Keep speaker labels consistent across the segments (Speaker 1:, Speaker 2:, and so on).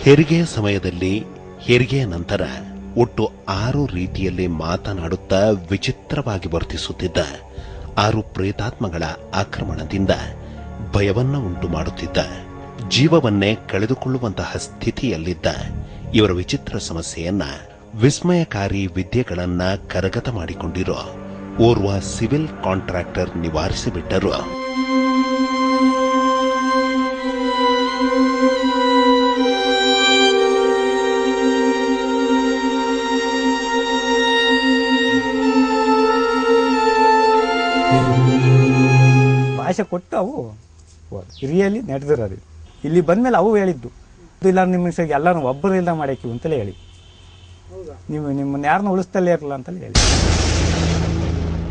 Speaker 1: ಹೆರಿಗೆಯ ಸಮಯದಲ್ಲಿ, ಹೆರಿಗೆಯ ನಂತರ ಒಟ್ಟು 6 ರೀತಿಯಲ್ಲಿ ಮಾತನಾಡುತ್ತಾ ವಿಚಿತ್ರವಾಗಿ ವರ್ತಿಸುತ್ತಿದ್ದ 6 ಪ್ರೇತಾತ್ಮಗಳ ಆಕ್ರಮಣದಿಂದ ಭಯವನ್ನ ಉಂಟು ಮಾಡುತ್ತಿದ್ದ, ಜೀವವನ್ನೇ ಕಳೆದುಕೊಳ್ಳುವಂತಹ ಸ್ಥಿತಿಯಲ್ಲಿದ್ದ ಇವರ ವಿಚಿತ್ರ ಸಮಸ್ಯೆಯನ್ನ ವಿಸ್ಮಯಕಾರಿ ವಿದ್ಯೆಗಳನ್ನ ಕರಗತ ಮಾಡಿಕೊಂಡಿರೋ ಓರ್ವ ಸಿವಿಲ್ ಕಾಂಟ್ರಾಕ್ಟರ್ ನಿವಾರಿಸಿಬಿಟ್ಟರು.
Speaker 2: ಭಾಷೆ ಕೊಟ್ಟು ಅವು ಹಿರಿಯಲ್ಲಿ ನಡೆದಿರೋದು. ಇಲ್ಲಿ ಬಂದ್ಮೇಲೆ ಅವು ಹೇಳಿದ್ದು, ಇಲ್ಲ ನಿಮ್ಮ ಎಲ್ಲರೂ ಒಬ್ಬರು ಇಲ್ಲ ಮಾಡಕ್ಕೆ ಅಂತಲೇ ಹೇಳಿ, ನಿಮ್ಮನ್ನ ಯಾರನ್ನ ಉಳಿಸ್ತಲೇ ಇರಲ್ಲ ಅಂತಲೇ ಹೇಳಿ.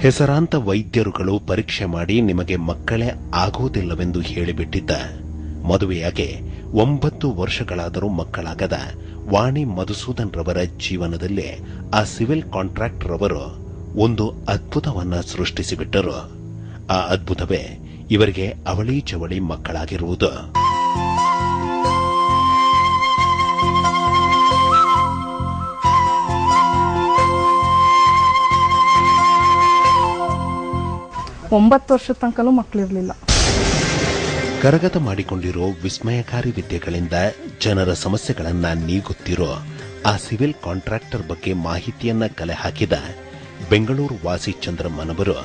Speaker 1: ಹೆಸರಾಂತ ವೈದ್ಯರುಗಳು ಪರೀಕ್ಷೆ ಮಾಡಿ ನಿಮಗೆ ಮಕ್ಕಳೇ ಆಗುವುದಿಲ್ಲವೆಂದು ಹೇಳಿಬಿಟ್ಟಿದ್ದ, ಮದುವೆಯಾಗೆ 9 ವರ್ಷಗಳಾದರೂ ಮಕ್ಕಳಾಗದ ವಾಣಿ ಮಧುಸೂದನ್ ರವರ ಜೀವನದಲ್ಲಿ ಆ ಸಿವಿಲ್ ಕಾಂಟ್ರಾಕ್ಟರ್ ಅವರು ಒಂದು ಅದ್ಭುತವನ್ನ ಸೃಷ್ಟಿಸಿಬಿಟ್ಟರು. ಆ ಅದ್ಭುತವೇ ಇವರಿಗೆ ಅವಳಿ ಜವಳಿ ಮಕ್ಕಳಾಗಿರುವುದು.
Speaker 3: ಒಂಬತ್ತು ವರ್ಷದ ತನಕಲೂ ಮಕ್ಕಳಿರಲಿಲ್ಲ.
Speaker 1: ಕರಗತ ಮಾಡಿಕೊಂಡಿರೋ ವಿಸ್ಮಯಕಾರಿ ವಿದ್ಯೆಗಳಿಂದ ಜನರ ಸಮಸ್ಯೆಗಳನ್ನ ನೀಗುತ್ತಿರೋ ಆ ಸಿವಿಲ್ ಕಾಂಟ್ರಾಕ್ಟರ್ ಬಗ್ಗೆ ಮಾಹಿತಿಯನ್ನ ಕಲೆ ಹಾಕಿದ ಬೆಂಗಳೂರು ವಾಸಿ ಚಂದ್ರಮ್ಮನವರು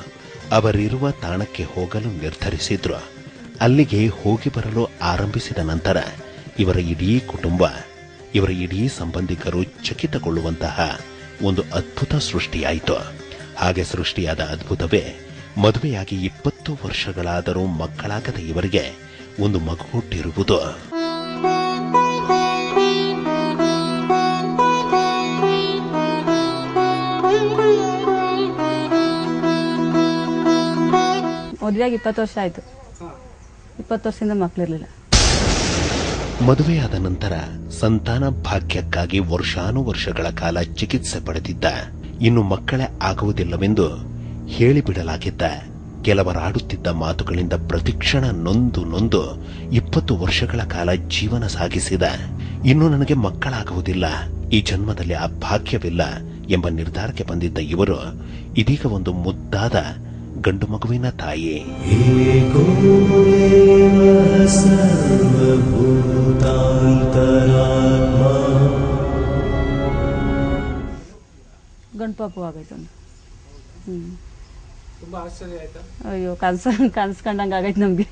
Speaker 1: ಅವರಿರುವ ತಾಣಕ್ಕೆ ಹೋಗಲು ನಿರ್ಧರಿಸಿದ್ರು. ಅಲ್ಲಿಗೆ ಹೋಗಿ ಬರಲು ಆರಂಭಿಸಿದ ನಂತರ ಇವರ ಇಡೀ ಕುಟುಂಬ, ಇವರ ಇಡೀ ಸಂಬಂಧಿಕರು ಚಕಿತಗೊಳ್ಳುವಂತಹ ಒಂದು ಅದ್ಭುತ ಸೃಷ್ಟಿಯಾಯಿತು. ಹಾಗೆ ಸೃಷ್ಟಿಯಾದ ಅದ್ಭುತವೇ ಮದುವೆಯಾಗಿ 20 ವರ್ಷಗಳಾದರೂ ಮಕ್ಕಳಾಗದ ಇವರಿಗೆ ಒಂದು ಮಗು ಹುಟ್ಟಿರುವುದು.
Speaker 3: ಮದುವೆಯಾಗಿ 20 ವರ್ಷ ಆಯ್ತು. 20 ವರ್ಷದಿಂದ ಮಕ್ಕಳಿರಲಿಲ್ಲ.
Speaker 1: ಮದುವೆಯಾದ ನಂತರ ಸಂತಾನ ಭಾಗ್ಯಕ್ಕಾಗಿ ವರ್ಷಾನುವರ್ಷಗಳ ಕಾಲ ಚಿಕಿತ್ಸೆ ಪಡೆದಿದ್ದ, ಇನ್ನು ಮಕ್ಕಳೇ ಆಗುವುದಿಲ್ಲವೆಂದು ಹೇಳಿಬಿಡಲಾಗಿದ್ದ, ಕೆಲವರಾಡುತ್ತಿದ್ದ ಮಾತುಗಳಿಂದ ಪ್ರತಿಕ್ಷಣ ನೊಂದು 20 ವರ್ಷಗಳ ಕಾಲ ಜೀವನ ಸಾಗಿಸಿದ, ಇನ್ನು ನನಗೆ ಮಕ್ಕಳಾಗುವುದಿಲ್ಲ, ಈ ಜನ್ಮದಲ್ಲಿ ಆ ಭಾಗ್ಯವಿಲ್ಲ ಎಂಬ ನಿರ್ಧಾರಕ್ಕೆ ಬಂದಿದ್ದ ಇವರು ಇದೀಗ ಒಂದು ಮುದ್ದಾದ ಗಂಡು ಮಗುವಿನ ತಾಯಿ.
Speaker 3: ಗಂಡು ಪಾಪು ಆಗೈತೆ.
Speaker 4: ತುಂಬಾ ಆಶ್ಚರ್ಯ ಆಯ್ತಾ?
Speaker 3: ಅಯ್ಯೋ, ಕನ್ಸ್ಕೊಂಡಂಗೆ ಆಗೈತೆ ನಮ್ಗೆ.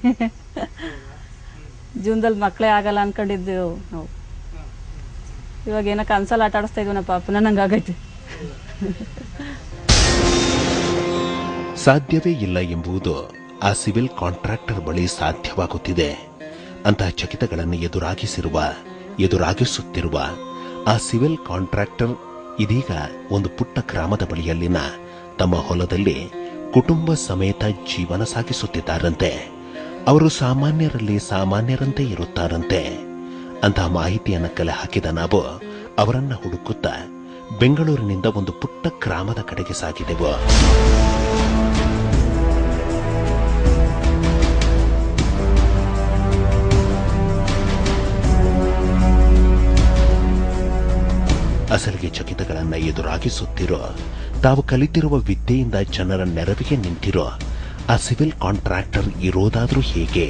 Speaker 3: ಜೀವನದಲ್ಲಿ ಮಕ್ಕಳೇ ಆಗಲ್ಲ ಅನ್ಕೊಂಡಿದ್ದೆವು ನಾವು. ಇವಾಗ ಏನೋ ಕನ್ಸಲ್ಲಿ ಆಟ ಆಡಿಸ್ತಾ ಇದೀವಿ ನಾ ಪಾಪನ, ನಂಗೆ ಆಗೈತೆ.
Speaker 1: ಸಾಧ್ಯವೇ ಇಲ್ಲ ಎಂಬುದು ಆ ಸಿವಿಲ್ ಕಾಂಟ್ರಾಕ್ಟರ್ ಬಳಿ ಸಾಧ್ಯವಾಗುತ್ತಿದೆ. ಅಂತಹ ಚಕಿತಗಳನ್ನು ಎದುರಾಗಿಸುತ್ತಿರುವ ಆ ಸಿವಿಲ್ ಕಾಂಟ್ರಾಕ್ಟರ್ ಇದೀಗ ಒಂದು ಪುಟ್ಟ ಗ್ರಾಮದ ಬಳಿಯಲ್ಲಿನ ತಮ್ಮ ಹೊಲದಲ್ಲಿ ಕುಟುಂಬ ಸಮೇತ ಜೀವನ ಸಾಗಿಸುತ್ತಿದ್ದಾರಂತೆ. ಅವರು ಸಾಮಾನ್ಯರಲ್ಲಿ ಸಾಮಾನ್ಯರಂತೆ ಇರುತ್ತಾರಂತೆ. ಅಂತಹ ಮಾಹಿತಿಯನ್ನು ಕಲೆ ಹಾಕಿದ ನಾವು ಅವರನ್ನ ಹುಡುಕುತ್ತಾ ಬೆಂಗಳೂರಿನಿಂದ ಒಂದು ಪುಟ್ಟ ಗ್ರಾಮದ ಕಡೆಗೆ ಸಾಗಿದೆವು. ಅಸಲಿಗೆ ಚಕಿತಗಳನ್ನು ಎದುರಾಗಿಸುತ್ತಿರೋ, ತಾವು ಕಲಿತಿರುವ ವಿದ್ಯೆಯಿಂದ ಜನರ ನೆರವಿಗೆ ನಿಂತಿರೋ ಆ ಸಿವಿಲ್ ಕಾಂಟ್ರಾಕ್ಟರ್ ಇರೋದಾದ್ರೂ ಹೇಗೆ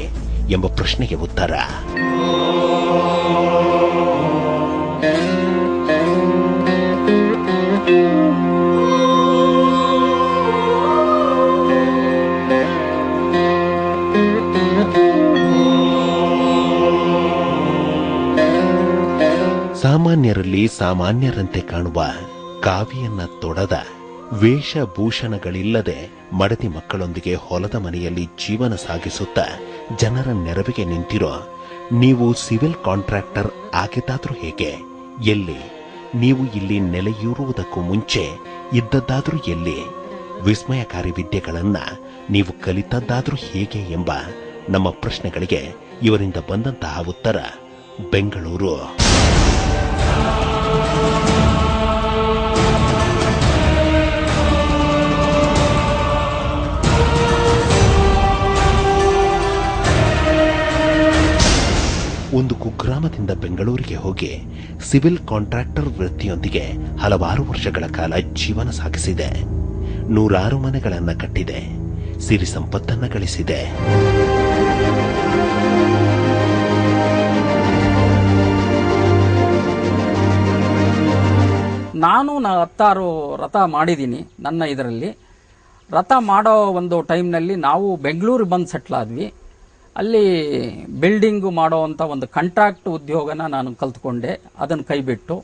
Speaker 1: ಎಂಬ ಪ್ರಶ್ನೆಗೆ ಉತ್ತರ ಸಾಮಾನ್ಯರಲ್ಲಿ ಸಾಮಾನ್ಯರಂತೆ ಕಾಣುವ ಕಾವಿಯನ್ನ ತೊಡದ, ವೇಷಭೂಷಣಗಳಿಲ್ಲದೆ ಮಡದಿ ಮಕ್ಕಳೊಂದಿಗೆ ಹೊಲದ ಮನೆಯಲ್ಲಿ ಜೀವನ ಸಾಗಿಸುತ್ತಾ ಜನರ ನೆರವಿಗೆ ನಿಂತಿರೋ ನೀವು ಸಿವಿಲ್ ಕಾಂಟ್ರಾಕ್ಟರ್ ಆಗಿದ್ದಾದ್ರೂ ಹೇಗೆ, ಎಲ್ಲಿ, ನೀವು ಇಲ್ಲಿ ನೆಲೆಯೂರುವುದಕ್ಕೂ ಮುಂಚೆ ಇದ್ದದ್ದಾದ್ರೂ ಎಲ್ಲಿ, ವಿಸ್ಮಯಕಾರಿ ವಿದ್ಯೆಗಳನ್ನ ನೀವು ಕಲಿತದ್ದಾದ್ರೂ ಹೇಗೆ ಎಂಬ ನಮ್ಮ ಪ್ರಶ್ನೆಗಳಿಗೆ ಇವರಿಂದ ಬಂದಂತಹ ಉತ್ತರ ಬೆಂಗಳೂರು. ಒಂದು ಕುಗ್ರಾಮದಿಂದ ಬೆಂಗಳೂರಿಗೆ ಹೋಗಿ ಸಿವಿಲ್ ಕಾಂಟ್ರಾಕ್ಟರ್ ವೃತ್ತಿಯೊಂದಿಗೆ ಹಲವಾರು ವರ್ಷಗಳ ಕಾಲ ಜೀವನ ಸಾಗಿಸಿದೆ. 100 ಮನೆಗಳನ್ನ ಕಟ್ಟಿದೆ, ಸಿರಿ ಸಂಪತ್ತನ್ನ ಗಳಿಸಿದೆ.
Speaker 4: ನಾನು 16 ರಥ ಮಾಡಿದ್ದೀನಿ. ನನ್ನ ಇದರಲ್ಲಿ ರಥ ಮಾಡೋ ಒಂದು ಟೈಮ್ನಲ್ಲಿ ನಾವು ಬೆಂಗಳೂರಿಗೆ ಬಂದು ಸೆಟ್ಲ್ ಆದ್ವಿ. ಅಲ್ಲಿ ಬಿಲ್ಡಿಂಗು ಮಾಡೋವಂಥ ಒಂದು ಕಾಂಟ್ರಾಕ್ಟ್ ಉದ್ಯೋಗನ ನಾನು ಕಲ್ತ್ಕೊಂಡೆ. ಅದನ್ನು ಕೈಬಿಟ್ಟು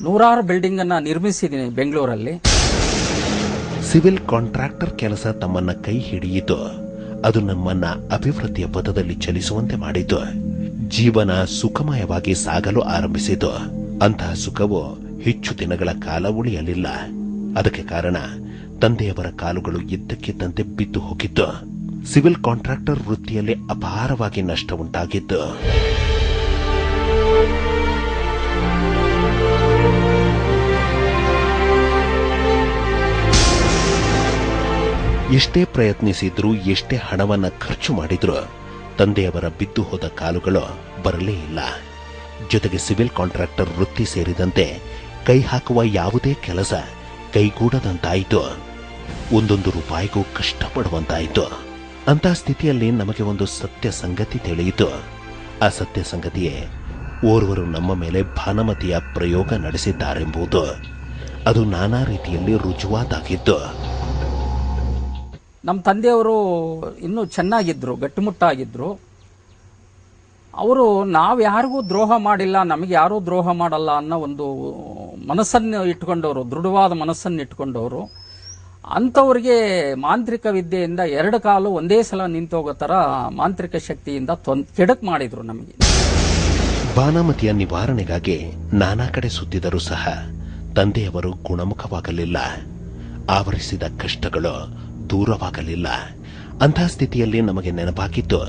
Speaker 4: 100 ಬಿಲ್ಡಿಂಗನ್ನು ನಿರ್ಮಿಸಿದ್ದೀನಿ ಬೆಂಗಳೂರಲ್ಲಿ.
Speaker 1: ಸಿವಿಲ್ ಕಾಂಟ್ರಾಕ್ಟರ್ ಕೆಲಸ ತಮ್ಮನ್ನ ಕೈ ಹಿಡಿಯಿತು. ಅದು ನಮ್ಮನ್ನ ಅಭಿವೃದ್ಧಿಯ ಪಥದಲ್ಲಿ ಚಲಿಸುವಂತೆ ಮಾಡಿತು. ಜೀವನ ಸುಖಮಯವಾಗಿ ಸಾಗಲು ಆರಂಭಿಸಿತು. ಅಂತಹ ಸುಖವು ಹೆಚ್ಚು ದಿನಗಳ ಕಾಲ ಉಳಿಯಲಿಲ್ಲ. ಅದಕ್ಕೆ ಕಾರಣ ತಂದೆಯವರ ಕಾಲುಗಳು ಇದ್ದಕ್ಕಿದ್ದಂತೆ ಬಿದ್ದು ಹೋಗಿತ್ತು. ಸಿವಿಲ್ ಕಾಂಟ್ರಾಕ್ಟರ್ ವೃತ್ತಿಯಲ್ಲಿ ಅಪಾರವಾಗಿ ನಷ್ಟ ಉಂಟಾಗಿತ್ತು. ಎಷ್ಟೇ ಪ್ರಯತ್ನಿಸಿದ್ರೂ, ಎಷ್ಟೇ ಹಣವನ್ನ ಖರ್ಚು ಮಾಡಿದ್ರೂ ತಂದೆಯವರ ಬಿದ್ದು ಹೋದ ಕಾಲುಗಳು ಬರಲೇ ಇಲ್ಲ. ಜೊತೆಗೆ ಸಿವಿಲ್ ಕಾಂಟ್ರಾಕ್ಟರ್ ವೃತ್ತಿ ಸೇರಿದಂತೆ ಕೈ ಹಾಕುವ ಯಾವುದೇ ಕೆಲಸ ಕೈಗೂಡದಂತಾಯಿತು. ಒಂದೊಂದು ರೂಪಾಯಿಗೂ ಕಷ್ಟಪಡುವಂತಾಯಿತು. ಅಂತಹ ಸ್ಥಿತಿಯಲ್ಲಿ ನಮಗೆ ಒಂದು ಸತ್ಯ ಸಂಗತಿ ತಿಳಿಯಿತು. ಆ ಸತ್ಯ ಸಂಗತಿಯೇ ಓರ್ವರು ನಮ್ಮ ಮೇಲೆ ಭಾನುಮತಿಯ ಪ್ರಯೋಗ ನಡೆಸಿದ್ದಾರೆಂಬುದು. ಅದು ನಾನಾ ರೀತಿಯಲ್ಲಿ ರುಜುವಾತಾಗಿತ್ತು.
Speaker 4: ನಮ್ಮ ತಂದೆಯವರು ಇನ್ನೂ ಚೆನ್ನಾಗಿದ್ರು, ಗಟ್ಟಿಮುಟ್ಟಾಗಿದ್ರು. ಅವರು ನಾವು ಯಾರಿಗೂ ದ್ರೋಹ ಮಾಡಿಲ್ಲ, ನಮಗೆ ಯಾರೂ ದ್ರೋಹ ಮಾಡಲ್ಲ ಅನ್ನೋ ಒಂದು ಮನಸ್ಸನ್ನು ಇಟ್ಕೊಂಡವರು, ದೃಢವಾದ ಮನಸ್ಸನ್ನು ಇಟ್ಕೊಂಡವರು. ಅಂಥವ್ರಿಗೆ ಮಾಂತ್ರಿಕ ವಿದ್ಯೆಯಿಂದ 2 ಕಾಲು ಒಂದೇ ಸಲ ನಿಂತೋಗೋ ಥರ ಮಾಂತ್ರಿಕ ಶಕ್ತಿಯಿಂದ ಕೆಡಕ್ ಮಾಡಿದ್ರು ನಮಗೆ.
Speaker 1: ಭಾನುಮತಿಯ ನಿವಾರಣೆಗಾಗಿ ನಾನಾ ಕಡೆ ಸುತ್ತಿದರೂ ಸಹ ತಂದೆಯವರು ಗುಣಮುಖವಾಗಲಿಲ್ಲ. ಆವರಿಸಿದ ಕಷ್ಟಗಳು ದೂರವಾಗಲಿಲ್ಲ. ಅಂತಹ ಸ್ಥಿತಿಯಲ್ಲಿ ನಮಗೆ ನೆನಪಾಗಿತ್ತು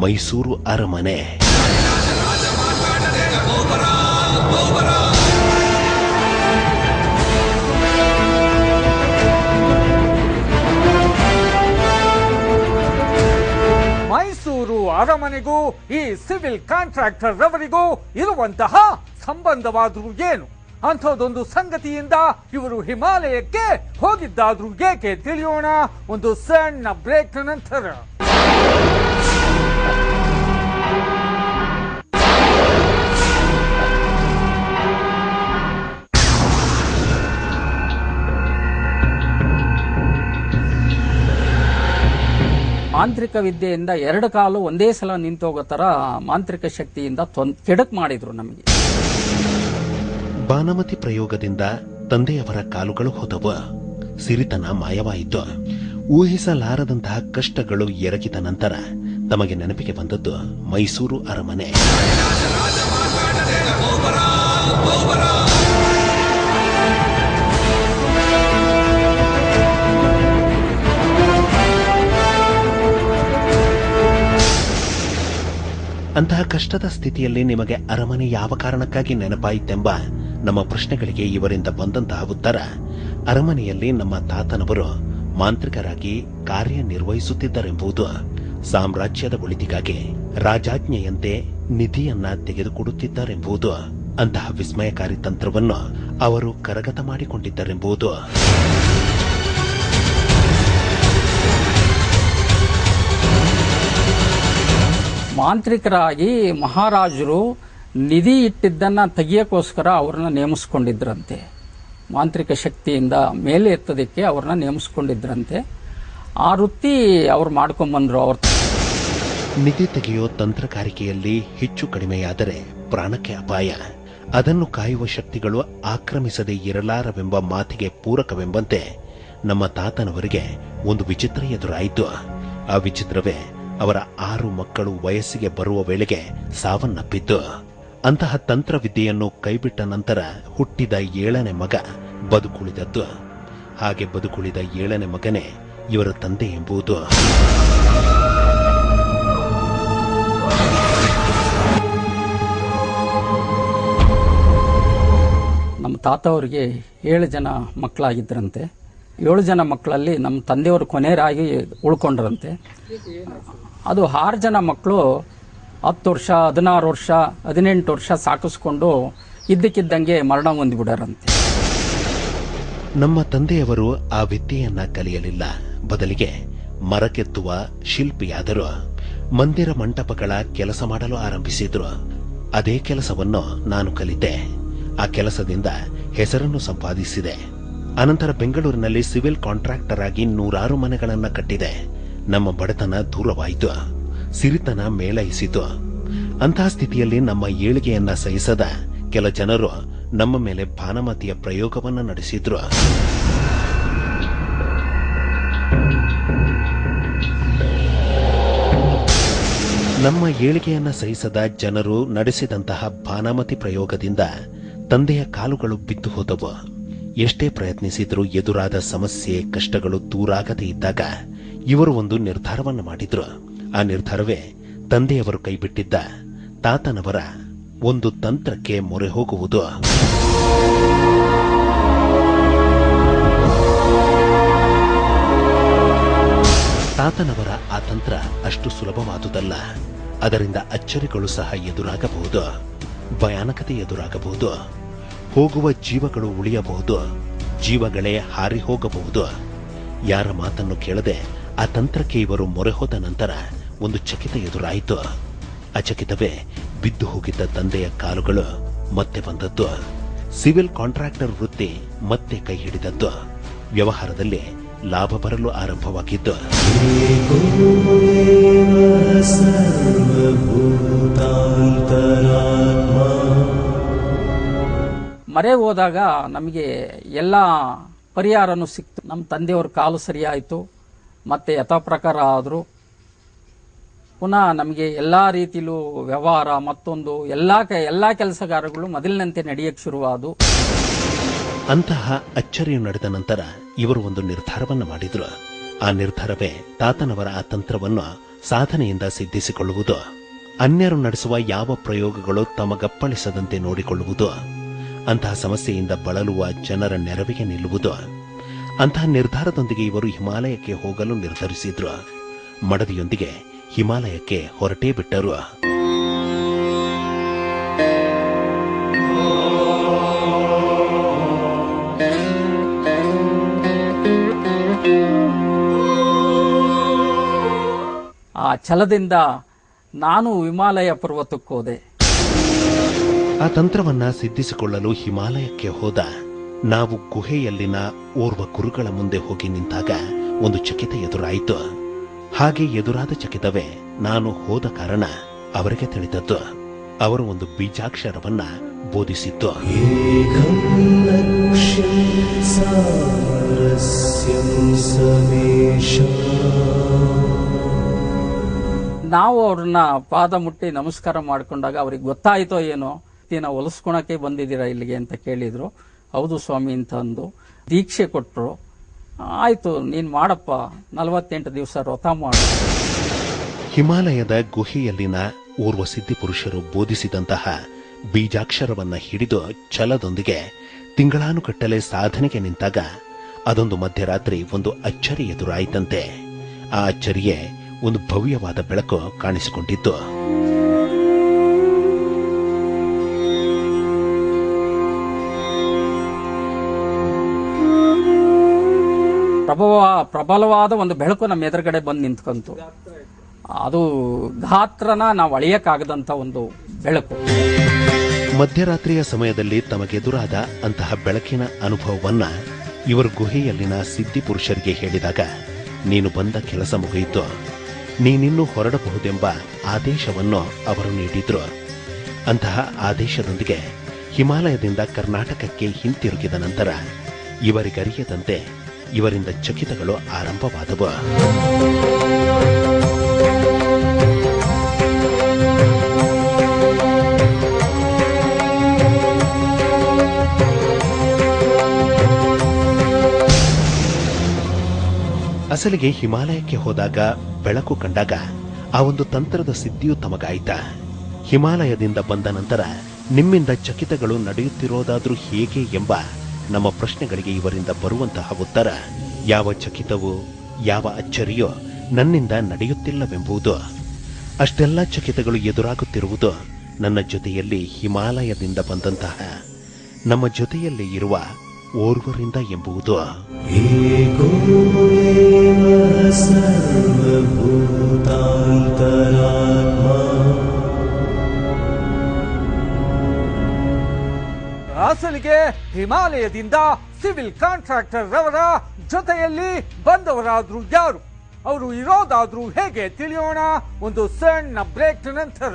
Speaker 1: ಮೈಸೂರು ಅರಮನೆ.
Speaker 5: ಮೈಸೂರು ಅರಮನೆಗೂ ಈ ಸಿವಿಲ್ ಕಾಂಟ್ರಾಕ್ಟರ್ ರವರಿಗೂ ಇರುವಂತಹ ಸಂಬಂಧವಾದ್ರೂ ಏನು? ಅಂಥದ್ದೊಂದು ಸಂಗತಿಯಿಂದ ಇವರು ಹಿಮಾಲಯಕ್ಕೆ ಹೋಗಿದ್ದಾದ್ರೂ ಏಕೆ ತಿಳಿಯೋಣ ಒಂದು ಸಣ್ಣ ಬ್ರೇಕ್ ನಂತರ.
Speaker 4: ಮಾಂತ್ರಿಕ ವಿದ್ಯೆಯಿಂದ 2 ಕಾಲು ಒಂದೇ ಸಲ ನಿಂತೋಗೋ ಥರ ಮಾಂತ್ರಿಕ ಶಕ್ತಿಯಿಂದ ಕೆಡಕ್ ಮಾಡಿದ್ರು ನಮಗೆ.
Speaker 1: ಭಾನುಮತಿ ಪ್ರಯೋಗದಿಂದ ತಂದೆಯವರ ಕಾಲುಗಳು ಹೋದವು. ಸಿರಿತನ ಮಾಯವಾಯಿತು. ಊಹಿಸಲಾರದಂತಹ ಕಷ್ಟಗಳು ಎರಗಿದ ನಂತರ ತಮಗೆ ನೆನಪಿಗೆ ಬಂದದ್ದು ಮೈಸೂರು ಅರಮನೆ. ಅಂತಹ ಕಷ್ಟದ ಸ್ಥಿತಿಯಲ್ಲಿ ನಿಮಗೆ ಅರಮನೆ ಯಾವ ಕಾರಣಕ್ಕಾಗಿ ನೆನಪಾಯಿತೆಂಬ ನಮ್ಮ ಪ್ರಶ್ನೆಗಳಿಗೆ ಇವರಿಂದ ಬಂದಂತಹ ಉತ್ತರ, ಅರಮನೆಯಲ್ಲಿ ನಮ್ಮ ತಾತನವರು ಮಾಂತ್ರಿಕರಾಗಿ ಕಾರ್ಯನಿರ್ವಹಿಸುತ್ತಿದ್ದರೆಂಬುದು. ಸಾಮ್ರಾಜ್ಯದ ಒಳಿತಿಗಾಗಿ ರಾಜಾಜ್ಞೆಯಂತೆ ನಿಧಿಯನ್ನ ತೆಗೆದುಕೊಡುತ್ತಿದ್ದರೆಂಬುದು. ಅಂತಹ ವಿಸ್ಮಯಕಾರಿ ತಂತ್ರವನ್ನು ಅವರು ಕರಗತ ಮಾಡಿಕೊಂಡಿದ್ದರೆಂಬುದು.
Speaker 4: ಮಾಂತ್ರಿಕರಾಗಿ ಮಹಾರಾಜರು ನಿಧಿ ಇಟ್ಟಿದ್ದನ್ನ ತೆಗಿಯಕ್ಕೋಸ್ಕರ ಅವ್ರನ್ನ ನೇಮಿಸ್ಕೊಂಡಿದ್ರಂತೆ. ಮಾಂತ್ರಿಕ ಶಕ್ತಿಯಿಂದ ಮೇಲೆ ಎತ್ತೋದಕ್ಕೆ ಅವ್ರನ್ನ ನೇಮಿಸ್ಕೊಂಡಿದ್ರಂತೆ. ಆ ವೃತ್ತಿ ಅವ್ರು ಮಾಡ್ಕೊಂಡ್ಬಂದ್ರು.
Speaker 1: ನಿಧಿ ತೆಗೆಯೋ ತಂತ್ರಗಾರಿಕೆಯಲ್ಲಿ ಹೆಚ್ಚು ಕಡಿಮೆಯಾದರೆ ಪ್ರಾಣಕ್ಕೆ ಅಪಾಯ. ಅದನ್ನು ಕಾಯುವ ಶಕ್ತಿಗಳು ಆಕ್ರಮಿಸದೆ ಇರಲಾರವೆಂಬ ಮಾತಿಗೆ ಪೂರಕವೆಂಬಂತೆ ನಮ್ಮ ತಾತನವರಿಗೆ ಒಂದು ವಿಚಿತ್ರ ಎದುರಾಯಿತು. ಆ ವಿಚಿತ್ರವೇ ಅವರ 6 ಮಕ್ಕಳು ವಯಸ್ಸಿಗೆ ಬರುವ ವೇಳೆಗೆ ಸಾವನ್ನಪ್ಪಿತ್ತು. ಅಂತಹ ತಂತ್ರವಿದ್ಯೆಯನ್ನು ಕೈಬಿಟ್ಟ ನಂತರ ಹುಟ್ಟಿದ 7ನೇ ಮಗ ಬದುಕುಳಿದದ್ದು. ಹಾಗೆ ಬದುಕುಳಿದ 7ನೇ ಮಗನೇ ಇವರ ತಂದೆ ಎಂಬುದು.
Speaker 4: ನಮ್ಮ ತಾತ ಅವರಿಗೆ 7 ಜನ ಮಕ್ಕಳಾಗಿದ್ದರಂತೆ. 7 ಜನ ಮಕ್ಕಳಲ್ಲಿ ನಮ್ಮ ತಂದೆಯವರು ಕೊನೆಯರಾಗಿ ಉಳ್ಕೊಂಡ್ರಂತೆ. ಅದು 6 ಜನ ಮಕ್ಕಳು 10 ವರ್ಷ 16 ವರ್ಷ 18 ವರ್ಷ ಸಾಕಿಸ್ಕೊಂಡು ಇದ್ದಕ್ಕಿದ್ದಂಗೆ ಮರಣ ಹೊಂದಿಬಿಡಾರಂತೆ.
Speaker 1: ನಮ್ಮ ತಂದೆಯವರು ಆ ವಿದ್ಯೆಯನ್ನ ಕಲಿಯಲಿಲ್ಲ. ಬದಲಿಗೆ ಮರಕೆತ್ತುವ ಶಿಲ್ಪಿಯಾದರು. ಮಂದಿರ ಮಂಟಪಗಳ ಕೆಲಸ ಮಾಡಲು ಆರಂಭಿಸಿದ್ರು. ಅದೇ ಕೆಲಸವನ್ನು ನಾನು ಕಲಿತೆ. ಆ ಕೆಲಸದಿಂದ ಹೆಸರನ್ನು ಸಂಪಾದಿಸಿದೆ. ಅನಂತರ ಬೆಂಗಳೂರಿನಲ್ಲಿ ಸಿವಿಲ್ ಕಾಂಟ್ರಾಕ್ಟರ್ ಆಗಿ 100 ಮನೆಗಳನ್ನ ಕಟ್ಟಿದೆ. ನಮ್ಮ ಬಡತನ ದೂರವಾಯಿತು, ಸಿರಿತನ ಮೇಳೈಸಿತು. ಅಂತಹ ಸ್ಥಿತಿಯಲ್ಲಿ ನಮ್ಮ ಏಳಿಗೆಯನ್ನ ಸಹಿಸದ ಕೆಲ ಜನರು ನಮ್ಮ ಮೇಲೆ ಭಾನುಮತಿಯ ಪ್ರಯೋಗವನ್ನು ನಡೆಸಿದ್ರು. ನಮ್ಮ ಏಳಿಗೆಯನ್ನ ಸಹಿಸದ ಜನರು ನಡೆಸಿದಂತಹ ಭಾನುಮತಿ ಪ್ರಯೋಗದಿಂದ ತಂದೆಯ ಕಾಲುಗಳು ಬಿದ್ದು ಹೋದವು. ಎಷ್ಟೇ ಪ್ರಯತ್ನಿಸಿದ್ರೂ ಎದುರಾದ ಸಮಸ್ಯೆ ಕಷ್ಟಗಳು ದೂರಾಗದೇ ಇದ್ದಾಗ ಇವರು ಒಂದು ನಿರ್ಧಾರವನ್ನು ಮಾಡಿದ್ರು. ಆ ನಿರ್ಧಾರವೇ ತಂದೆಯವರು ಕೈಬಿಟ್ಟಿದ್ದ ತಾತನವರ ಒಂದು ತಂತ್ರಕ್ಕೆ ಮೊರೆ ಹೋಗುವುದು. ತಾತನವರ ಆ ತಂತ್ರ ಅಷ್ಟು ಸುಲಭವಾದುದಲ್ಲ. ಅದರಿಂದ ಅಚ್ಚರಿಗಳು ಸಹ ಎದುರಾಗಬಹುದು, ಭಯಾನಕತೆ ಎದುರಾಗಬಹುದು, ಹೋಗುವ ಜೀವಗಳು ಉಳಿಯಬಹುದು, ಜೀವಗಳೇ ಹಾರಿ ಹೋಗಬಹುದು. ಯಾರ ಮಾತನ್ನು ಕೇಳದೆ ಆ ತಂತ್ರಕ್ಕೆ ಇವರು ಮೊರೆ ಹೋದ ನಂತರ ಒಂದು ಚಕಿತ ಎದುರಾಯಿತು. ಅಚಕಿತವೇ ಬಿದ್ದು ಹೋಗಿದ್ದ ತಂದೆಯ ಕಾಲುಗಳು ಮತ್ತೆ ಬಂದದ್ದು. ಸಿವಿಲ್ ಕಾಂಟ್ರಾಕ್ಟರ್ ವೃತ್ತಿ ಮತ್ತೆ ಕೈ ಹಿಡಿದದ್ದು. ವ್ಯವಹಾರದಲ್ಲಿ ಲಾಭ ಬರಲು ಆರಂಭವಾಗಿದ್ದು.
Speaker 4: ಮರೆ ಹೋದಾಗ ನಮಗೆ ಎಲ್ಲ ಪರಿಹಾರನೂ ಸಿಕ್ತು. ನಮ್ಮ ತಂದೆಯವ್ರ ಕಾಲು ಸರಿಯಾಯಿತು, ಮತ್ತೆ ಯಥಾ ಪ್ರಕಾರ ಆದರು. ಪುನಃ ನಮಗೆ ಎಲ್ಲ ರೀತಿಲೂ ವ್ಯವಹಾರ ಮತ್ತೊಂದು ಎಲ್ಲ ಕೆಲಸಗಾರಗಳು ಮೊದಲಿನಂತೆ ನಡೆಯಕ್ಕೆ ಶುರುವಾದವು.
Speaker 1: ಅಂತಹ ಅಚ್ಚರಿಯು ನಡೆದ ನಂತರ ಇವರು ಒಂದು ನಿರ್ಧಾರವನ್ನು ಮಾಡಿದ್ರು. ಆ ನಿರ್ಧಾರವೇ ತಾತನವರ ಆ ತಂತ್ರವನ್ನು ಸಾಧನೆಯಿಂದ ಸಿದ್ಧಿಸಿಕೊಳ್ಳುವುದು. ಅನ್ಯರು ನಡೆಸುವ ಯಾವ ಪ್ರಯೋಗಗಳು ತಮಗಪ್ಪಳಿಸದಂತೆ ನೋಡಿಕೊಳ್ಳುವುದು. ಅಂತಹ ಸಮಸ್ಯೆಯಿಂದ ಬಳಲುವ ಜನರ ನೆರವಿಗೆ ನಿಲ್ಲುವುದು. ಅಂತಹ ನಿರ್ಧಾರದೊಂದಿಗೆ ಇವರು ಹಿಮಾಲಯಕ್ಕೆ ಹೋಗಲು ನಿರ್ಧರಿಸಿದ್ರು. ಮಡದಿಯೊಂದಿಗೆ ಹಿಮಾಲಯಕ್ಕೆ ಹೊರಟೇ ಬಿಟ್ಟರು.
Speaker 4: ಆ ಛಲದಿಂದ ನಾನು ಹಿಮಾಲಯ ಪರ್ವತಕ್ಕೆ ಹೋದೆ.
Speaker 1: ಆ ತಂತ್ರವನ್ನ ಸಿದ್ಧಿಸಿಕೊಳ್ಳಲು ಹಿಮಾಲಯಕ್ಕೆ ಹೋದ ನಾವು ಗುಹೆಯಲ್ಲಿನ ಓರ್ವ ಗುರುಗಳ ಮುಂದೆ ಹೋಗಿ ನಿಂತಾಗ ಒಂದು ಚಕಿತ ಎದುರಾಯಿತು. ಹಾಗೆ ಎದುರಾದ ಚಕಿತವೇ ನಾನು ಹೋದ ಕಾರಣ ಅವರಿಗೆ ತಿಳಿದದ್ದು. ಅವರು ಒಂದು ಬೀಜಾಕ್ಷರವನ್ನ ಬೋಧಿಸಿತ್ತು.
Speaker 4: ನಾವು ಅವ್ರನ್ನ ಪಾದ ಮುಟ್ಟಿ ನಮಸ್ಕಾರ ಮಾಡ್ಕೊಂಡಾಗ ಅವ್ರಿಗೆ ಗೊತ್ತಾಯ್ತೋ ಏನೋ, ನಾವು ಹೊಲಿಸ್ಕೊಳಕ್ಕೆ ಬಂದಿದ್ದೀರಾ ಇಲ್ಲಿಗೆ ಅಂತ ಕೇಳಿದ್ರು. ಹೌದು ಸ್ವಾಮಿ ಅಂತ ಅಂದು ದೀಕ್ಷೆ ಕೊಟ್ಟರು. ಆಯ್ತು, ನೀನ್ ಮಾಡಪ್ಪ, 48 ದಿವಸ ವ್ರತ ಮಾಡು.
Speaker 1: ಹಿಮಾಲಯದ ಗುಹೆಯಲ್ಲಿನ ಓರ್ವ ಸಿದ್ಧಿ ಪುರುಷರು ಬೋಧಿಸಿದಂತಹ ಬೀಜಾಕ್ಷರವನ್ನ ಹಿಡಿದು ಛಲದೊಂದಿಗೆ ತಿಂಗಳಾನುಗಟ್ಟಲೆ ಸಾಧನೆಗೆ ನಿಂತಾಗ ಅದೊಂದು ಮಧ್ಯರಾತ್ರಿ ಒಂದು ಅಚ್ಚರಿ ಎದುರಾಯಿತಂತೆ. ಆ ಅಚ್ಚರಿಯೇ ಒಂದು ಭವ್ಯವಾದ ಬೆಳಕು ಕಾಣಿಸಿಕೊಂಡಿತ್ತು.
Speaker 4: ಪ್ರಬಲವಾದ ಒಂದು ಬೆಳಕು ನಮ್ಮ ಎದುರುಗಡೆ ಬಂದು ನಿಂತ್ಕೊಂತು. ಅದು ಗಾತ್ರನ ನಾವು ಅಳೆಯಕ್ಕಾಗದಂತ ಒಂದು ಬೆಳಕು.
Speaker 1: ಮಧ್ಯರಾತ್ರಿಯ ಸಮಯದಲ್ಲಿ ತಮಗೆದುರಾದ ಅಂತಹ ಬೆಳಕಿನ ಅನುಭವವನ್ನ ಇವರು ಗುಹೆಯಲ್ಲಿನ ಸಿದ್ಧಿ ಪುರುಷರಿಗೆ ಹೇಳಿದಾಗ, ನೀನು ಬಂದ ಕೆಲಸ ಮುಗಿಯಿತು, ನೀನಿನ್ನೂ ಹೊರಡಬಹುದೆಂಬ ಆದೇಶವನ್ನು ಅವರು ನೀಡಿದ್ರು. ಅಂತಹ ಆದೇಶದೊಂದಿಗೆ ಹಿಮಾಲಯದಿಂದ ಕರ್ನಾಟಕಕ್ಕೆ ಹಿಂತಿರುಗಿದ ನಂತರ ಇವರಿಗರಿಯದಂತೆ ಇವರಿಂದ ಚಕಿತಗಳು ಆರಂಭವಾದವು. ಅಸಲಿಗೆ ಹಿಮಾಲಯಕ್ಕೆ ಹೋದಾಗ ಬೆಳಕು ಕಂಡಾಗ ಆ ಒಂದು ತಂತ್ರದ ಸಿದ್ಧಿಯು ತಮಗಾಯಿತ. ಹಿಮಾಲಯದಿಂದ ಬಂದ ನಂತರ ನಿಮ್ಮಿಂದ ಚಕಿತಗಳು ನಡೆಯುತ್ತಿರೋದಾದ್ರೂ ಹೇಗೆ ಎಂಬ ನಮ್ಮ ಪ್ರಶ್ನೆಗಳಿಗೆ ಇವರಿಂದ ಬರುವಂತಹ ಉತ್ತರ, ಯಾವ ಚಕಿತವೂ ಯಾವ ಅಚ್ಚರಿಯೋ ನನ್ನಿಂದ ನಡೆಯುತ್ತಿಲ್ಲವೆಂಬುದು. ಅಷ್ಟೆಲ್ಲ ಚಕಿತಗಳು ಎದುರಾಗುತ್ತಿರುವುದು ನನ್ನ ಜೊತೆಯಲ್ಲಿ ಹಿಮಾಲಯದಿಂದ ಬಂದಂತಹ ನಮ್ಮ ಜೊತೆಯಲ್ಲಿ ಇರುವ ಓರ್ವರಿಂದ ಎಂಬುದು.
Speaker 5: ಅಸಲಿಗೆ ಹಿಮಾಲಯದಿಂದ ಸಿವಿಲ್ ಕಾಂಟ್ರಾಕ್ಟರ್ ರವರ ಜೊತೆಯಲ್ಲಿ ಬಂದವರಾದ್ರೂ ಯಾರು, ಅವರು ಇರೋದಾದ್ರೂ ಹೇಗೆ ತಿಳಿಯೋಣ ಒಂದು ಸಣ್ಣ ಬ್ರೇಕ್ ನಂತರ.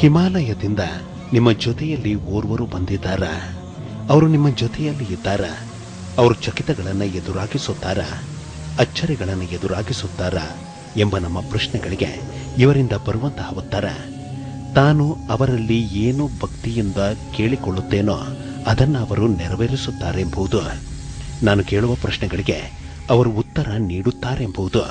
Speaker 1: ಹಿಮಾಲಯದಿಂದ ನಿಮ್ಮ ಜೊತೆಯಲ್ಲಿ ಓರ್ವರು ಬಂದಿದ್ದಾರ, ಅವರು ನಿಮ್ಮ ಜೊತೆಯಲ್ಲಿ ಇದ್ದಾರ, ಅವರು ಚಕಿತಗಳನ್ನು ಎದುರಾಗಿಸುತ್ತಾರ, ಅಚ್ಚರಿಗಳನ್ನು ಎದುರಾಗಿಸುತ್ತಾರ ಎಂಬ ನಮ್ಮ ಪ್ರಶ್ನೆಗಳಿಗೆ ಇವರಿಂದ ಬರುವಂತಹ ಉತ್ತರ, ತಾನು ಅವರಲ್ಲಿ ಏನು ಭಕ್ತಿಯಿಂದ ಕೇಳಿಕೊಳ್ಳುತ್ತೇನೋ ಅದನ್ನು ಅವರು ನೆರವೇರಿಸುತ್ತಾರೆಂಬುದು. ನಾನು ಕೇಳುವ ಪ್ರಶ್ನೆಗಳಿಗೆ ಅವರು ಉತ್ತರ ನೀಡುತ್ತಾರೆಂಬುದು.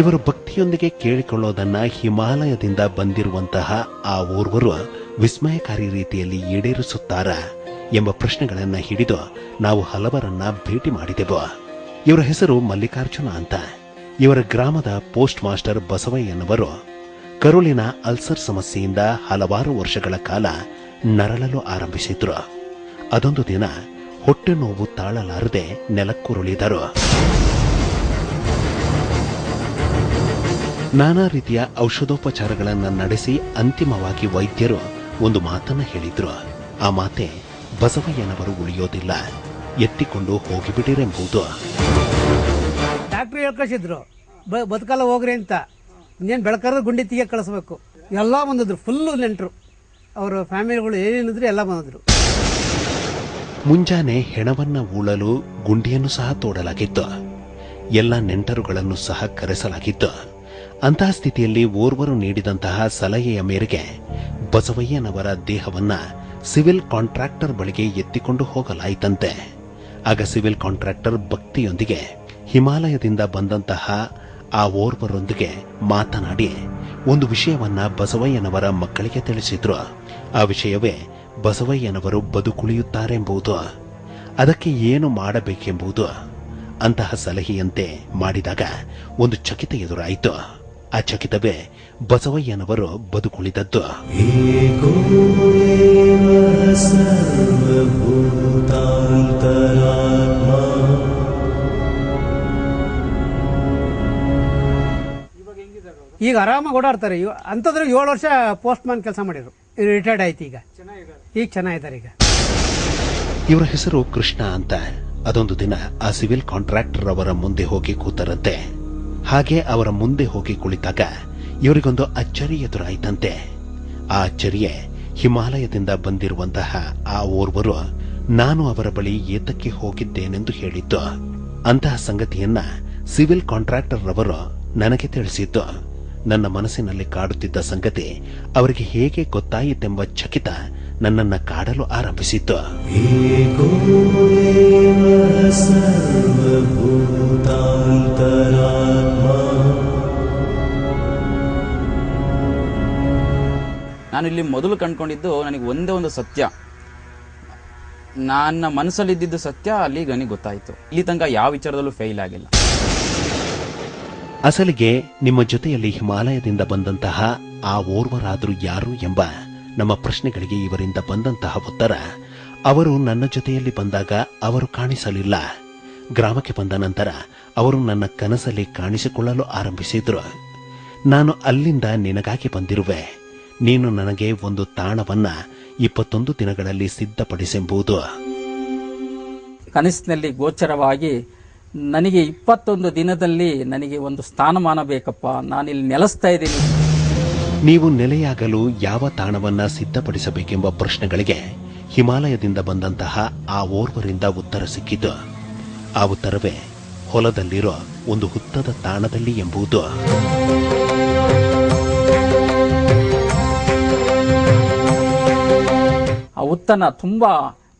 Speaker 1: ಇವರು ಭಕ್ತಿಯೊಂದಿಗೆ ಕೇಳಿಕೊಳ್ಳೋದನ್ನ ಹಿಮಾಲಯದಿಂದ ಬಂದಿರುವಂತಹ ಆ ಓರ್ವರು ವಿಸ್ಮಯಕಾರಿ ರೀತಿಯಲ್ಲಿ ಈಡೇರಿಸುತ್ತಾರ ಎಂಬ ಪ್ರಶ್ನೆಗಳನ್ನು ಹಿಡಿದು ನಾವು ಹಲವರನ್ನ ಭೇಟಿ ಮಾಡಿದೆವು. ಇವರ ಹೆಸರು ಮಲ್ಲಿಕಾರ್ಜುನ ಅಂತ. ಇವರ ಗ್ರಾಮದ ಪೋಸ್ಟ್ ಮಾಸ್ಟರ್ ಬಸವಯ್ಯನವರು ಕರುಳಿನ ಅಲ್ಸರ್ ಸಮಸ್ಯೆಯಿಂದ ಹಲವಾರು ವರ್ಷಗಳ ಕಾಲ ನರಳಲು ಆರಂಭಿಸಿದ್ರು. ಅದೊಂದು ದಿನ ಹೊಟ್ಟೆ ನೋವು ತಾಳಲಾರದೆ ನೆಲಕ್ಕುರುಳಿದರು. ನಾನಾ ರೀತಿಯ ಔಷಧೋಪಚಾರಗಳನ್ನು ನಡೆಸಿ ಅಂತಿಮವಾಗಿ ವೈದ್ಯರು ಒಂದು ಮಾತನ್ನ ಹೇಳಿದ್ರು. ಆ ಮಾತೆ ಬಸವಯ್ಯನವರು ಉಳಿಯೋದಿಲ್ಲ, ಎತ್ತಿಕೊಂಡು ಹೋಗಿಬಿಡಿರೆಂಬುದು.
Speaker 6: ಡಾಕ್ಟ್ರು ಹೇಳ್ಕಳಿಸಿದ್ರು ಬದುಕಲ್ಲ ಹೋಗ್ರಿ ಅಂತ. ಇನ್ನೇನು ಬೆಳಕರ ಗುಂಡಿ ತೆಗೆ ಕಳಿಸ್ಬೇಕು. ಎಲ್ಲ ಬಂದಿದ್ರು, ಫುಲ್ಲು ನೆಂಟರು, ಅವರ ಫ್ಯಾಮಿಲಿಗಳು ಏನೇನಿದ್ರು ಎಲ್ಲ ಬಂದಿದ್ರು.
Speaker 1: ಮುಂಜಾನೆ ಹೆಣವನ್ನ ಊಳಲು ಗುಂಡಿಯನ್ನು ಸಹ ತೋಡಲಾಗಿತ್ತು. ಎಲ್ಲ ನೆಂಟರುಗಳನ್ನು ಸಹ ಕರೆಸಲಾಗಿತ್ತು. ಅಂತಹ ಸ್ಥಿತಿಯಲ್ಲಿ ಓರ್ವರು ನೀಡಿದಂತಹ ಸಲಹೆಯ ಮೇರೆಗೆ ಬಸವಯ್ಯನವರ ದೇಹವನ್ನ ಸಿವಿಲ್ ಕಾಂಟ್ರಾಕ್ಟರ್ ಬಳಿಗೆ ಎತ್ತಿಕೊಂಡು ಹೋಗಲಾಯಿತಂತೆ. ಆಗ ಸಿವಿಲ್ ಕಾಂಟ್ರಾಕ್ಟರ್ ಭಕ್ತಿಯೊಂದಿಗೆ ಹಿಮಾಲಯದಿಂದ ಬಂದಂತಹ ಆ ಓರ್ವರೊಂದಿಗೆ ಮಾತನಾಡಿ ಒಂದು ವಿಷಯವನ್ನ ಬಸವಯ್ಯನವರ ಮಕ್ಕಳಿಗೆ ತಿಳಿಸಿದ್ರು. ಆ ವಿಷಯವೇ ಬಸವಯ್ಯನವರು ಬದುಕುಳಿಯುತ್ತಾರೆಂಬುದು. ಅದಕ್ಕೆ ಏನು ಮಾಡಬೇಕೆಂಬುದು. ಅಂತಹ ಸಲಹೆಯಂತೆ ಮಾಡಿದಾಗ ಒಂದು ಚಕಿತ ಎದುರಾಯಿತು. ಆ ಚಕಿತವೇ ಬಸವಯ್ಯನವರು ಬದುಕುಳಿದದ್ದು.
Speaker 6: ಈಗ ಆರಾಮಾಗಿ ಓಡಾಡ್ತಾರೆ. ಅಂಥದ್ರೆ 7 ವರ್ಷ ಪೋಸ್ಟ್ ಮ್ಯಾನ್ ಕೆಲಸ ಮಾಡಿದ್ರು, ರಿಟೈರ್ಡ್ ಆಯ್ತು. ಈಗ ಚೆನ್ನಾಗಿದ್ದಾರೆ. ಈಗ
Speaker 1: ಇವರ ಹೆಸರು ಕೃಷ್ಣ ಅಂತ. ಅದೊಂದು ದಿನ ಆ ಸಿವಿಲ್ ಕಾಂಟ್ರಾಕ್ಟರ್ ಅವರ ಮುಂದೆ ಹೋಗಿ ಕೂತರಂತೆ. ಹಾಗೆ ಅವರ ಮುಂದೆ ಹೋಗಿ ಕುಳಿತಾಗ ಇವರಿಗೊಂದು ಅಚ್ಚರಿ ಎದುರಾಯಿತಂತೆ. ಆ ಅಚ್ಚರಿಯೇ ಹಿಮಾಲಯದಿಂದ ಬಂದಿರುವಂತಹ ಆ ಓರ್ವರು ನಾನು ಅವರ ಬಳಿ ಏತಕ್ಕೆ ಹೋಗಿದ್ದೇನೆಂದು ಹೇಳಿದ್ದು. ಅಂತಹ ಸಂಗತಿಯನ್ನ ಸಿವಿಲ್ ಕಾಂಟ್ರಾಕ್ಟರ್ ಅವರು ನನಗೆ ತಿಳಿಸಿದ್ದು. ನನ್ನ ಮನಸ್ಸಿನಲ್ಲಿ ಕಾಡುತ್ತಿದ್ದ ಸಂಗತಿ ಅವರಿಗೆ ಹೇಗೆ ಗೊತ್ತಾಯಿತೆಂಬ ಚಕಿತ ನನ್ನನ್ನ ಕಾಡಲು ಆರಂಭಿಸಿತ್ತು.
Speaker 7: ನಾನು ಇಲ್ಲಿ ಮೊದಲು ಕಂಡುಕೊಂಡಿದ್ದು ನನಗೆ ಒಂದೇ ಒಂದು ಸತ್ಯ, ನನ್ನ ಮನಸ್ಸಲ್ಲಿದ್ದಿದ್ದು ಸತ್ಯ ಅಲ್ಲಿ ನನಗೆ ಗೊತ್ತಾಯಿತು. ಇಲ್ಲಿ ತನಕ ಯಾವ ವಿಚಾರದಲ್ಲೂ ಫೇಲ್ ಆಗಿಲ್ಲ.
Speaker 1: ಅಸಲಿಗೆ ನಿಮ್ಮ ಜೊತೆಯಲ್ಲಿ ಹಿಮಾಲಯದಿಂದ ಬಂದಂತಹ ಆ ಓರ್ವರಾದರೂ ಯಾರು ಎಂಬ ನಮ್ಮ ಪ್ರಶ್ನೆಗಳಿಗೆ ಇವರಿಂದ ಬಂದಂತಹ ಉತ್ತರ, ಅವರು ನನ್ನ ಜೊತೆಯಲ್ಲಿ ಬಂದಾಗ ಅವರು ಕಾಣಿಸಲಿಲ್ಲ. ಗ್ರಾಮಕ್ಕೆ ಬಂದ ನಂತರ ಅವರು ನನ್ನ ಕನಸಲ್ಲಿ ಕಾಣಿಸಿಕೊಳ್ಳಲು ಆರಂಭಿಸಿದ್ರು. ನಾನು ಅಲ್ಲಿಂದ ನಿನಗಾಗಿ ಬಂದಿರುವೆ, ನೀನು ನನಗೆ ಒಂದು ತಾಣವನ್ನ 21 ದಿನಗಳಲ್ಲಿ ಸಿದ್ಧಪಡಿಸೆಂಬುದು.
Speaker 4: ಕನಸಿನಲ್ಲಿ ಗೋಚರವಾಗಿ ನನಗೆ 21 ದಿನದಲ್ಲಿ ನನಗೆ ಒಂದು ಸ್ಥಾನಮಾನ ಬೇಕಪ್ಪ, ನಾನಿಲ್ಲಿ ನೆಲೆಸ್ತಾ ಇದ್ದೀನಿ.
Speaker 1: ನೀವು ನೆಲೆಯಾಗಲು ಯಾವ ತಾಣವನ್ನ ಸಿದ್ಧಪಡಿಸಬೇಕೆಂಬ ಪ್ರಶ್ನೆಗಳಿಗೆ ಹಿಮಾಲಯದಿಂದ ಬಂದಂತಹ ಆ ಓರ್ವರಿಂದ ಉತ್ತರ ಸಿಕ್ಕಿತು. ಆ ಉತ್ತರವೇ ಹೊಲದಲ್ಲಿರೋ ಒಂದು ಹುತ್ತದ ತಾಣದಲ್ಲಿ ಎಂಬುದು.
Speaker 4: ಆ ಹುತ್ತನ ತುಂಬಾ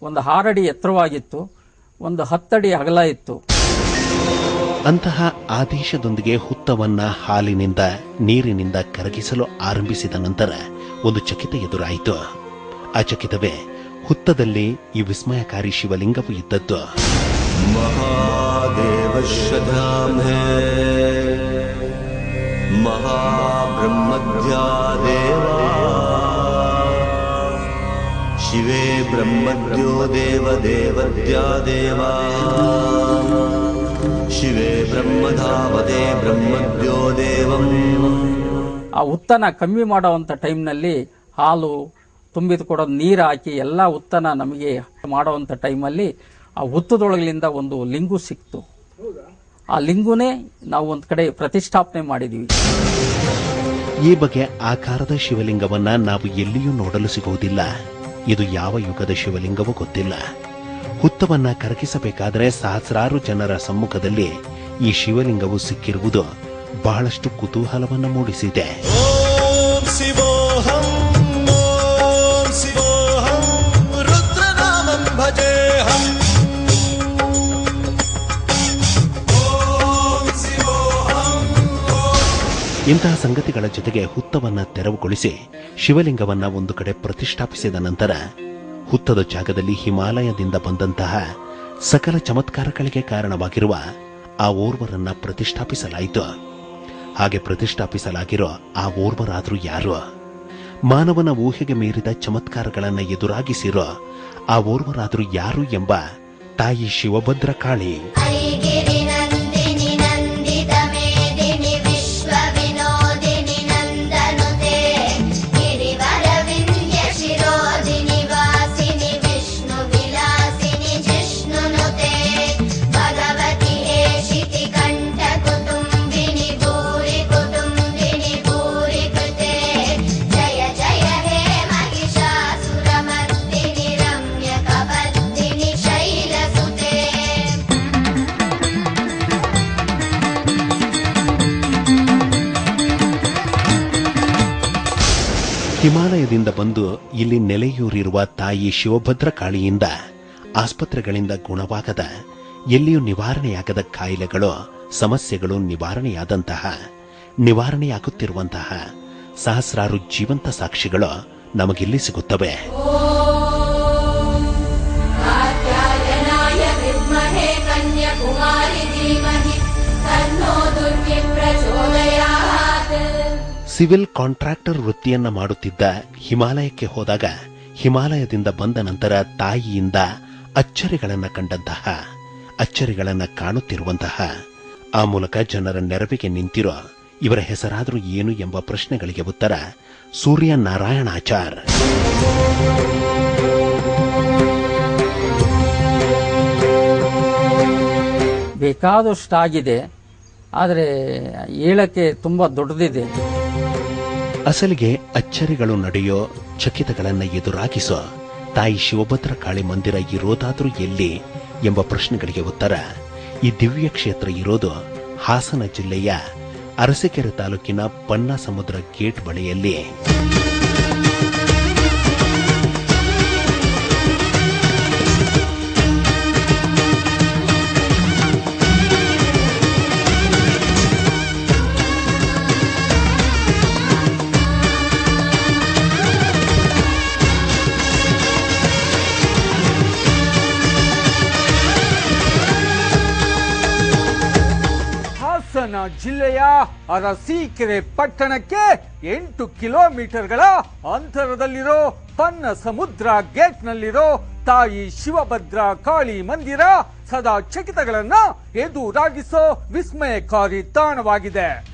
Speaker 4: ಒಂದು 6 ಅಡಿ ಎತ್ತರವಾಗಿತ್ತು, ಒಂದು 10 ಅಡಿ ಅಗಲ ಇತ್ತು.
Speaker 1: ಅಂತಹ ಆದೇಶದೊಂದಿಗೆ ಹುತ್ತವನ್ನ ಹಾಲಿನಿಂದ ನೀರಿನಿಂದ ಕರಗಿಸಲು ಆರಂಭಿಸಿದ ನಂತರ ಒಂದು ಚಕಿತ ಎದುರಾಯಿತು. ಆ ಚಕಿತವೇ ಹುತ್ತದಲ್ಲಿ ಈ ವಿಸ್ಮಯಕಾರಿ ಶಿವಲಿಂಗವು ಇದ್ದದ್ದು.
Speaker 8: ಮಹಾದೇವಶ್ರಧಾಮೇ ಮಹಾಬ್ರಹ್ಮದ್ಯಾದೇವ ಶಿವೇ ಬ್ರಹ್ಮದ್ಯೋ ದೇವದೇವದ್ಯಾದೇವ ಶಿವೇ ಬ್ರಹ್ಮಧಾವದೇ ಬ್ರಹ್ಮದ್ಯೋ ದೇವಂ.
Speaker 4: ಆ ಹುತ್ತನ ಕಮ್ಮಿ ಮಾಡುವಂಥ ಟೈಮ್ನಲ್ಲಿ ಹಾಲು ತುಂಬಿದುಕೊಡೋದು, ನೀರು ಹಾಕಿ ಎಲ್ಲ ಹುತ್ತನ ನಮಗೆ ಮಾಡುವಂಥ ಟೈಮಲ್ಲಿ ಆ ಹುತ್ತದೊಳಗಿಂದ ಒಂದು ಲಿಂಗು ಸಿಕ್ತು. ಆ ಲಿಂಗುನೇ ನಾವು ಒಂದು ಕಡೆ ಪ್ರತಿಷ್ಠಾಪನೆ ಮಾಡಿದ್ದೀವಿ.
Speaker 1: ಈ ಬಗ್ಗೆ ಆಕಾರದ ಶಿವಲಿಂಗವನ್ನ ನಾವು ಎಲ್ಲಿಯೂ ನೋಡಲು ಸಿಗುವುದಿಲ್ಲ. ಇದು ಯಾವ ಯುಗದ ಶಿವಲಿಂಗವೂ ಗೊತ್ತಿಲ್ಲ. ಹುತ್ತವನ್ನ ಕರಗಿಸಬೇಕಾದರೆ ಸಹಸ್ರಾರು ಜನರ ಸಮ್ಮುಖದಲ್ಲಿ ಈ ಶಿವಲಿಂಗವು ಸಿಕ್ಕಿರುವುದು ಬಹಳಷ್ಟು ಕುತೂಹಲವನ್ನು ಮೂಡಿಸಿದೆ.
Speaker 8: ಓಂ ಶಿವೋಹಂ ಓಂ ಶಿವೋಹಂ ರುದ್ರನಾಮಂ ಭಜೇಹಂ. ಓಂ ಶಿವೋಹಂ.
Speaker 1: ಇಂತಹ ಸಂಗತಿಗಳ ಜೊತೆಗೆ ಹುತ್ತವನ್ನ ತೆರವುಗೊಳಿಸಿ ಶಿವಲಿಂಗವನ್ನ ಒಂದು ಕಡೆ ಪ್ರತಿಷ್ಠಾಪಿಸಿದ ನಂತರ ಹುತ್ತದ ಜಾಗದಲ್ಲಿ ಹಿಮಾಲಯದಿಂದ ಬಂದಂತಹ ಸಕಲ ಚಮತ್ಕಾರಗಳಿಗೆ ಕಾರಣವಾಗಿರುವ ಆ ಓರ್ವರನ್ನ ಪ್ರತಿಷ್ಠಾಪಿಸಲಾಯಿತು. ಹಾಗೆ ಪ್ರತಿಷ್ಠಾಪಿಸಲಾಗಿರೋ ಆ ಓರ್ವರಾದ್ರೂ ಯಾರು? ಮಾನವನ ಊಹೆಗೆ ಮೀರಿದ ಚಮತ್ಕಾರಗಳನ್ನು ಎದುರಾಗಿಸಿರೋ ಆ ಓರ್ವರಾದ್ರೂ ಯಾರು ಎಂಬ ತಾಯಿ ಶಿವಭದ್ರ ಕಾಳಿ. ಹಿಮಾಲಯದಿಂದ ಬಂದು ಇಲ್ಲಿ ನೆಲೆಯೂರಿರುವ ತಾಯಿ ಶಿವಭದ್ರ ಕಾಳಿಯಿಂದ ಆಸ್ಪತ್ರೆಗಳಿಂದ ಗುಣವಾಗದ, ಎಲ್ಲಿಯೂ ನಿವಾರಣೆಯಾಗದ ಕಾಯಿಲೆಗಳು, ಸಮಸ್ಯೆಗಳು ನಿವಾರಣೆಯಾಗುತ್ತಿರುವಂತಹ ಸಹಸ್ರಾರು ಜೀವಂತ ಸಾಕ್ಷಿಗಳು ನಮಗಿಲ್ಲಿ ಸಿಗುತ್ತವೆ. ಸಿವಿಲ್ ಕಾಂಟ್ರಾಕ್ಟರ್ ವೃತ್ತಿಯನ್ನ ಮಾಡುತ್ತಿದ್ದ ಹಿಮಾಲಯಕ್ಕೆ ಹೋದಾಗ ಹಿಮಾಲಯದಿಂದ ಬಂದ ನಂತರ ತಾಯಿಯಿಂದ ಅಚ್ಚರಿಗಳನ್ನ ಕಂಡಂತಹ, ಅಚ್ಚರಿಗಳನ್ನ ಕಾಣುತ್ತಿರುವಂತಹ, ಆ ಮೂಲಕ ಜನರ ನೆರವಿಗೆ ನಿಂತಿರೋ ಇವರ ಹೆಸರಾದರೂ ಏನು ಎಂಬ ಪ್ರಶ್ನೆಗಳಿಗೆ ಉತ್ತರ ಸೂರ್ಯ ನಾರಾಯಣಾಚಾರ್.
Speaker 4: ಬೇಕಾದಷ್ಟಾಗಿದೆ, ಆದರೆ ಹೇಳಕ್ಕೆ ತುಂಬಾ ದೊಡ್ಡದಿದೆ.
Speaker 1: ಅಸಲಿಗೆ ಅಚ್ಚರಿಗಳು ನಡೆಯೋ, ಚಕಿತಗಳನ್ನ ಎದುರಾಗಿಸೋ ತಾಯಿ ಶಿವಭದ್ರ ಕಾಳಿ ಮಂದಿರ ಇರೋದಾದ್ರೂ ಎಲ್ಲಿ ಎಂಬ ಪ್ರಶ್ನೆಗಳಿಗೆ ಉತ್ತರ ಈ ದಿವ್ಯ ಕ್ಷೇತ್ರ ಇರೋದು ಹಾಸನ ಜಿಲ್ಲೆಯ ಅರಸೀಕೆರೆ ತಾಲೂಕಿನ ಪನ್ನಾಸಮುದ್ರ ಗೇಟ್ ಬಳಿಯಲ್ಲಿ.
Speaker 5: ಹಾಸನ ಜಿಲ್ಲೆಯ ಅರಸೀಕೆರೆ ಪಟ್ಟಣಕ್ಕೆ 8 ಕಿಲೋಮೀಟರ್ಗಳ ಅಂತರದಲ್ಲಿರೋ ಪನ್ನಸಮುದ್ರ ಗೇಟ್ನಲ್ಲಿರೋ ತಾಯಿ ಶಿವಭದ್ರ ಕಾಳಿ ಮಂದಿರ ಸದಾ ಚಕಿತಗಳನ್ನ ಎದುರಾಗಿಸೋ ವಿಸ್ಮಯಕಾರಿ ತಾಣವಾಗಿದೆ.